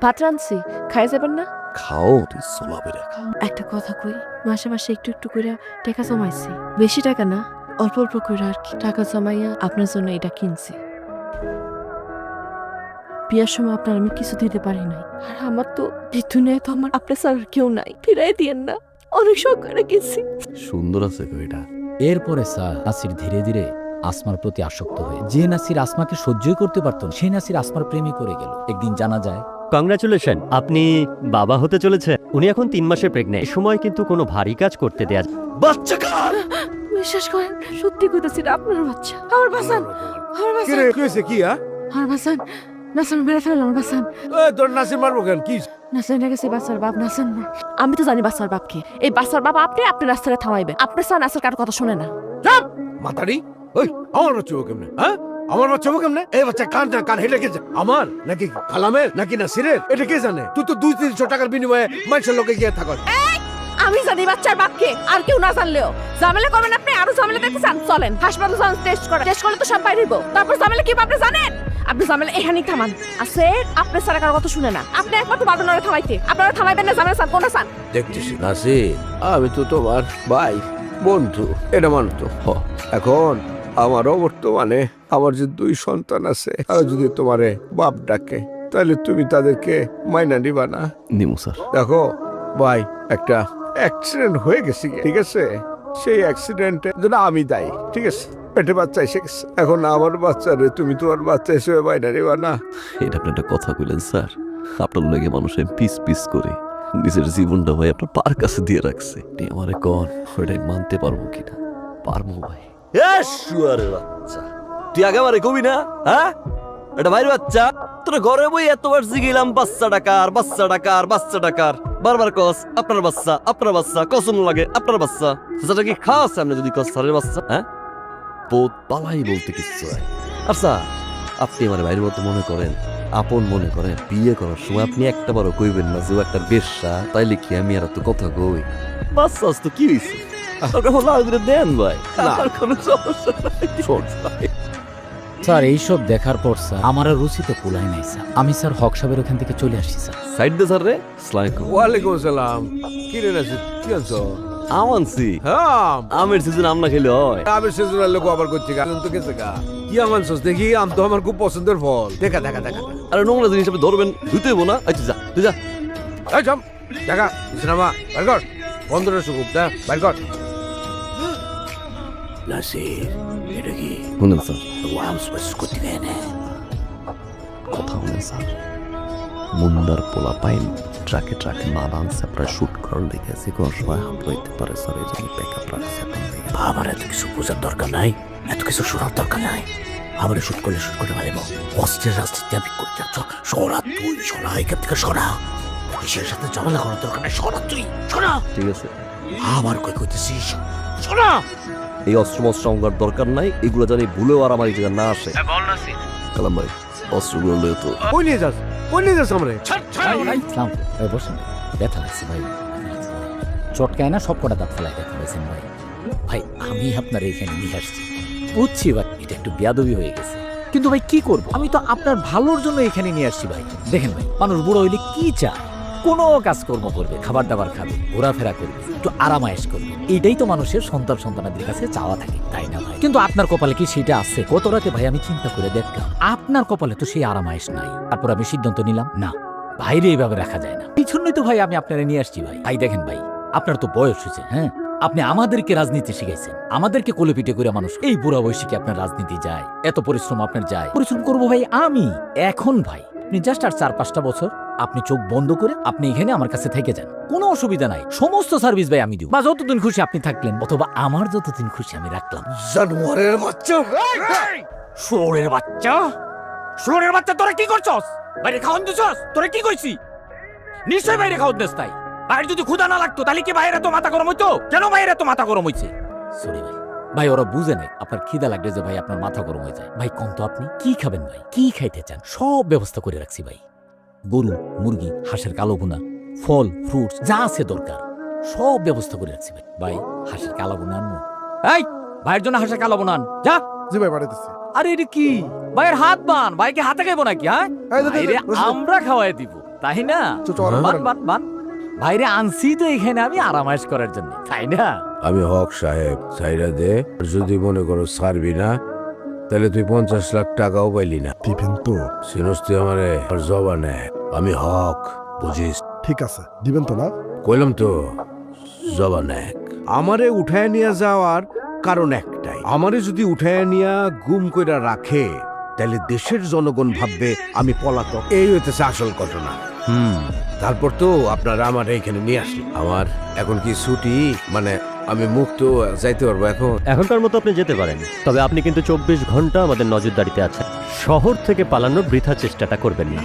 ভাত রাঁধছি, খাই যাবেন না? খাও তুই সোলাবে রেখা। একটা কথা কই, মাসে মাসে একটু একটু করে টাকা জমাইছি, বেশি টাকা না, অল্প অল্প করে আর কি। টাকা জমাইয়া আপনার জন্য এটা কিনছি। বিয়ার সময় আপনার আমি কিছু দিতে পারি নাই, আর আমার তো এই দুনিয়ায় তো আমার আপনার স্যার কেউ নাই, ফিরাই দিয়েন না, অনেক শখ করে গেছি। সুন্দর আছে কইটা। এরপরে স্যার নাসির ধীরে ধীরে আসমার প্রতি আসক্ত হয়ে, যে নাসির আসমাকে সহ্যই করতে পারত না, সেই নাসির আসমার প্রেমে পড়ে গেল। একদিন জানা যায় কংগ্রাচুলেশন, আপনি বাবা হতে চলেছেন। উনি এখন 3 মাসের প্রেগনেন্ট। এই সময় কিন্তু কোনো ভারী কাজ করতে দেয়া বাচ্চা কার? বিশ্বাস করেন, সত্যি কইতাছি না, আপনার বাচ্চা। আমার বাসান, আমার কি বাসান, রে কি হয়েছে কি আমার বাসান, নাসান মেরে ফেললাম, আমার বাসান। তোর নাসির মারবো কেন কি নাসান গেছে বাচ্চার বাপ, নাসান না। আমি তো জানি বাচ্চার বাপকে। এই বাচ্চার বাপ আপনি, আপনি রাস্তায় থামাইবেন। আপনার স্যার নাসার কার কথা শোনে না। মাতারি ওই আমার বাচ্চা হবো কেমনে হ্যাঁ আমার বাচ্চা হবো কেমনে এই বাচ্চা কান না কান হেঁটে গেছে আমার নাকি খালামের নাকি নাসিরের এটা কে জানে তুই তো 200-300 টাকার বিনিময়ে মানুষের লোকে গিয়ে থাকস আমি জানি বাচ্চার বাপকে, আর কেউ না জানলেও। ঝামেলা করবেন আপনি, আরো ঝামেলা দেখতে চান, চলেন হাসপাতাল যান, টেস্ট করে। টেস্ট করলে তো সব বাইরে হইব। তারপর ঝামেলা কি আপনি জানেন? আপনি ঝামেলা এখানেই থামান। আছে আপনি স্যার কার কথা শুনে না। আপনি একমাত্র বাদন ওরে থামাইতে, আপনারা থামাইবেন না। ঝামেলা চান কোন চান? দেখতেছি নাসির আমি তো তোমার ভাই বন্ধু এটা মানো তো এখন আমারও বর্তমানে আমার যে 2 সন্তান আছে আর যদি তোমারে বাপ ডাকে তাহলে তুমি তাদেরকে মাইনা নিবা না নিমু স্যার। দেখো ভাই একটা অ্যাক্সিডেন্ট হয়ে গেছে ঠিক আছে সেই অ্যাক্সিডেন্টের জন্য আমি দায়ী ঠিক আছে পেটে বাচ্চা এসে গেছে এখন আমার বাচ্চারে তুমি তোমার বাচ্চা হিসেবে মাইনা নিবা না এটা আপনি একটা কথা কইলেন স্যার। আপনার লাগে মানুষের পিস পিস করে নিজের জীবনটা ভাই আপনার পার কাছে দিয়ে রাখছে। আপনি আমারে কন ওইটাই মানতে পারবো কিনা? পারবো ভাই। শুয়ারের বাচ্চা, তুই আগে আমারে কবি না হ্যাঁ? এটা ভাইয়ের বাচ্চা, তোরা ঘরে বই এতবার জিগিলাম বাচ্চা ডাকার বাচ্চা ডাকার বাচ্চা ডাকার, বারবার কস আপনার বাচ্চা আপনার বাচ্চা, কসম লাগে আপনার বাচ্চা। সেটা কি খাওয়া সামনে যদি কস সারের বাচ্চা হ্যাঁ? বোধ পালাই বলতে কিচ্ছু হয়। আচ্ছা আপনি আমার ভাইয়ের মতো মনে করেন, আপন মনে করেন, বিয়ে করার সময় আপনি একটা বারও কইবেন না যে ও একটা বেশ্যা, তাইলে কি আমি আর তো কথা কই? বাচ্চা তো কি হয়েছে দেন ভাই, আর কোনো সমস্যা নাই। স্যার এইসব দেখার পর স্যার আমার আর রুচি তো কুলাই নাই স্যার। আমি স্যার হক সাহেবের ওখান থেকে চলে আসছি স্যার। সাইড দে স্যার রে। আসসালামু ওয়ালাইকুম আসসালাম কি রে নাসির কি আনছো আমানছি হ্যাঁ আমের সিজন আম না খেলে হয়। আমি সেজনের লোক আবার করছি গা তো গেছে গা কি আমানছস দেখি আম তো আমার খুব পছন্দের ফল দেখা দেখা দেখা আরে নোংরা জিনিস আপনি ধরবেন, ধুতে হইব না। আচ্ছা যা তুই যা। এই জম দেখা সিনেমা বাইর কর বন্ধুরা সুকুপ দা বাইর কর নাসির এটা কি শুনেন স্যার, ওয়াম স্পেস করতে গেছে না কথা শুনেন স্যার। মুন্দার পোলা পাইন ট্রাকে ট্রাকে মাল আনছে প্রায় শুট করার লেগেছে। কোন সময় হাত হইতে পারে স্যার, এই জন্য ব্যাকআপ রাখছে। আমার এত কিছু বোঝার দরকার নাই এত কিছু শোনার দরকার নাই আমার শুট করতে পারবো অস্ত্রের রাজনীতি আমি করতে যাচ্ছ সরা তুই সরা এখান থেকে সরা পুলিশের সাথে ঝামেলা করার দরকার নাই সরা তুই সরা ঠিক আছে, আবার কই কইতেছিস সরা এই অস্ত্র মস্ত্র আমার দরকার নাই, এগুলো জানি ভুলেও আর আমার এই জায়গা না আসে। কালাম ভাই অস্ত্রগুলো লয়ে তো কই নিয়ে যাস আমরে ইসলাম ভাই বসেন, ব্যথা লাগছে ভাই। চটকায় না সব কটা দাঁত ফেলায় ব্যথা পাইছেন ভাই। ভাই আমি আপনার এইখানে নিয়ে আসছি, বুঝছি ভাই এটা একটু বেয়াদবি হয়ে গেছে, কিন্তু ভাই কি করব, আমি তো আপনার ভালোর জন্য এখানে নিয়ে আসছি ভাই। দেখেন ভাই মানুষ বুড়ো হইলে কি চায়, কোনো কাজকর্ম করবে, খাবার দাবার খাবে, ঘোরাফেরা করবে, একটু আরামায়েশ করবে, এটাই তো মানুষের সন্তানদের কাছে চাওয়া থাকে, তাই না ভাই? কিন্তু আপনার কপালে কি সেটা আছে? গত রাতে ভাই আমি চিন্তা করে দেখলাম আপনার কপালে তো সেই আরামায়েশ নাই। তারপর আমি সিদ্ধান্ত নিলাম না, বাইরে এইভাবে রাখা যায় না। এই জন্যই তো ভাই আমি আপনারা নিয়ে আসছি ভাই। ভাই দেখেন ভাই আপনার তো বয়স হয়েছে, হ্যাঁ আপনি আমাদেরকে রাজনীতি শিখাইছেন, আমাদেরকে কোলে পিঠে করে মানুষ। এই বুড়া বয়সে কি আপনার রাজনীতি যায়? এত পরিশ্রম আপনার যায়? পরিশ্রম করবো ভাই আমি এখন ভাই। আপনি জাস্ট আর 4-5টা বছর আপনি চোখ বন্ধ করে আপনি এখানে আমার কাছে থেকে যান, কোনো অসুবিধা নাই, সমস্ত সার্ভিস ভাই আমি দিব। বা যতদিন খুশি আপনি থাকলেন, অথবা আমার যতদিন খুশি আমি রাখলাম। জানোয়ারের বাচ্চা শুয়োরের বাচ্চা, শুয়োরের বাচ্চা তোরা কি করছস? বাইরে খাওয়ান দিছস? তোরা কি কইছি? নিশ্চয় বাইরে খাওয়ান দিস। তাই বাইরে যদি ক্ষুধা না লাগতো তাহলে কি বাইরে তো মাথা গরম হইতো? কেন বাইরে তো মাথা গরম হইছে? সরি ভাই, ভাই ওরা বুঝে নাই আপনার খিদা লাগলে যে ভাই আপনার মাথা গরম হয়ে যায়। ভাই কোন তো আপনি কি খাবেন ভাই, কি খাইতে চান? সব ব্যবস্থা করে রাখছি ভাই। গরু, মুরগি, হাঁসের কালো ভুনা, ফল, ফ্রুটস যা আছে দরকার সব ব্যবস্থা করে রাখছি ভাই। ভাই হাঁসের কালো ভুনা আনবো? এই ভাইয়ের জন্য হাঁসের কালো ভুনা আন, যা। জি ভাই পাঠাইতেছি। আরে এটা কি ভাইয়ের হাত বান, ভাইকে হাতে খাইবো নাকি? হ্যাঁ এই দে, দে, দে, ভাইরে রশিদ। আমরা খাওয়াই দিব, তাই না? চল, বান বান বান, ভাইরে আনছি তো এখানে আমি আরামাইশ করার জন্য, তাই না? আমি হক সাহেব, সাইরা দে। যদি মনে করো ছাড়বি না, তাহলে তুই 50 লাখ টাকাও পাইলি না। দিবেন তো? সিনস তুই আমারে জবানে, আমি হক, বুঝিস? ঠিক আছে, দিবেন তো না? কইলাম তো জবানে। আমারে উঠায় নিয়ে যাওয়ার কারণ একটাই, আমারে যদি উঠায় নিয়ে গুম কইরা রাখে, তাহলে দেশের জনগণ ভাববে আমি পলাতক। এই হইতেছে আসল ঘটনা। তারপর তো আপনারা আমার এখানে নিয়ে আসি। আমার এখন কি ছুটি, মানে আমি মুক্ত যাইতে পারবো এখন? এখনকার মতো আপনি যেতে পারেন, তবে আপনি কিন্তু 24 ঘন্টা আমাদের নজরদারিতে আছেন। শহর থেকে পালানোর বৃথা চেষ্টাটা করবেন না।